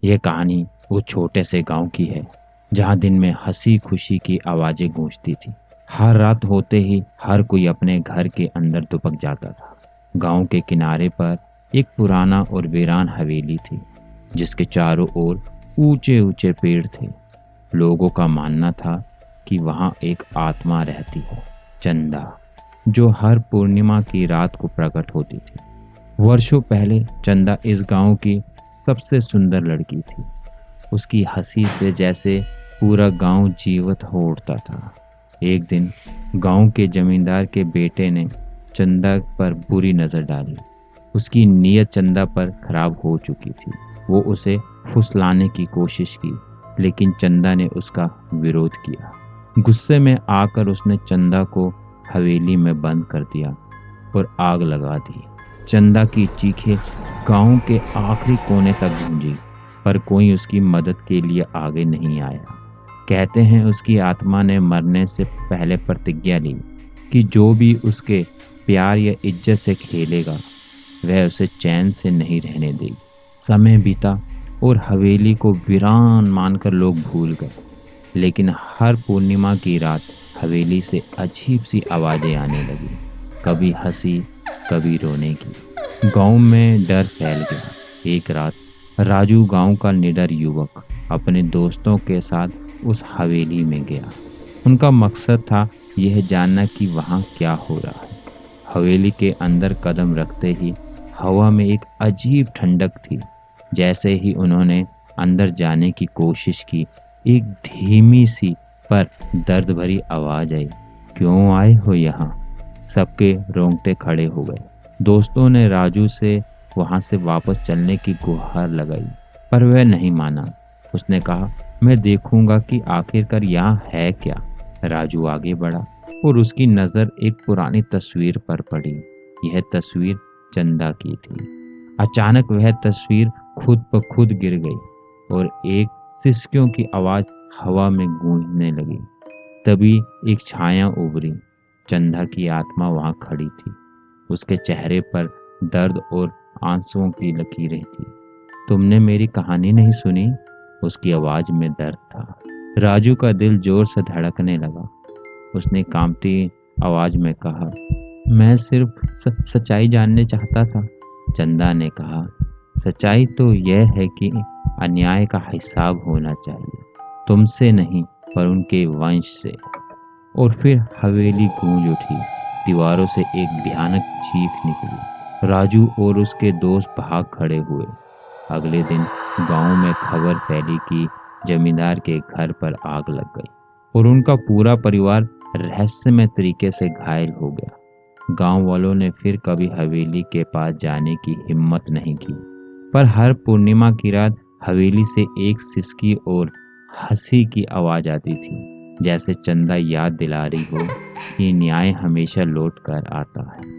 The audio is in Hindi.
ये कहानी वो छोटे से गांव की है जहां दिन में हंसी खुशी की आवाजें गूंजती थी। हर रात होते ही हर कोई अपने घर के अंदर दुबक जाता था। गांव के किनारे पर एक पुराना और वीरान हवेली थी जिसके चारों ओर ऊंचे ऊंचे पेड़ थे। लोगों का मानना था कि वहां एक आत्मा रहती है, चंदा, जो हर पूर्णिमा की रात को प्रकट होती थी। वर्षों पहले चंदा इस गांव की सबसे सुंदर लड़की थी। उसकी हंसी से जैसे पूरा गांव जीवित हो उठता था। एक दिन गांव के जमींदार के बेटे ने चंदा पर बुरी नजर डाली। उसकी नीयत चंदा पर खराब हो चुकी थी। वो उसे फुसलाने की कोशिश की, लेकिन चंदा ने उसका विरोध किया। गुस्से में आकर उसने चंदा को हवेली में बंद कर दिया और आग लगा दी। चंदा की चीखें गांव के आखिरी कोने तक गूंजी, पर कोई उसकी मदद के लिए आगे नहीं आया। कहते हैं उसकी आत्मा ने मरने से पहले प्रतिज्ञा ली कि जो भी उसके प्यार या इज्जत से खेलेगा वह उसे चैन से नहीं रहने देगी। समय बीता और हवेली को वीरान मानकर लोग भूल गए, लेकिन हर पूर्णिमा की रात हवेली से अजीब सी आवाजें आने लगी, कभी हंसी, कभी रोने की। गांव में डर फैल गया। एक रात राजू, गांव का निडर युवक, अपने दोस्तों के साथ उस हवेली में गया। उनका मकसद था यह जानना कि वहां क्या हो रहा है। हवेली के अंदर कदम रखते ही हवा में एक अजीब ठंडक थी। जैसे ही उन्होंने अंदर जाने की कोशिश की, एक धीमी सी पर दर्द भरी आवाज आई, क्यों आए हो यहाँ? सबके रोंगटे खड़े हो गए। दोस्तों ने राजू से वहां से वापस चलने की गुहार लगाई, पर वह नहीं माना। उसने कहा, मैं देखूंगा कि आखिरकार यहाँ है क्या। राजू आगे बढ़ा और उसकी नजर एक पुरानी तस्वीर पर पड़ी। यह तस्वीर चंदा की थी। अचानक वह तस्वीर खुद ब खुद गिर गई और एक सिसकियों की आवाज हवा में गूंजने लगी। तभी एक छाया उभरी। चंदा की आत्मा वहां खड़ी थी। उसके चेहरे पर दर्द और आंसुओं की लकीरें थी। तुमने मेरी कहानी नहीं सुनी? उसकी आवाज में दर्द था। राजू का दिल जोर से धड़कने लगा। उसने कांपती आवाज में कहा, मैं सिर्फ सच्चाई जानने चाहता था। चंदा ने कहा, सच्चाई तो यह है कि अन्याय का हिसाब होना चाहिए, तुमसे नहीं पर उनके वंश से। और फिर हवेली गूंज उठी। दीवारों से एक भयानक चीख निकली। राजू और उसके दोस्त भाग खड़े हुए। अगले दिन गांव में खबर फैली कि जमींदार के घर पर आग लग गई और उनका पूरा परिवार रहस्यमय तरीके से घायल हो गया। गांव वालों ने फिर कभी हवेली के पास जाने की हिम्मत नहीं की, पर हर पूर्णिमा की रात हवेली से एक सिसकी और हंसी की आवाज आती थी, जैसे चंदा याद दिला रही हो कि न्याय हमेशा लौट कर आता है।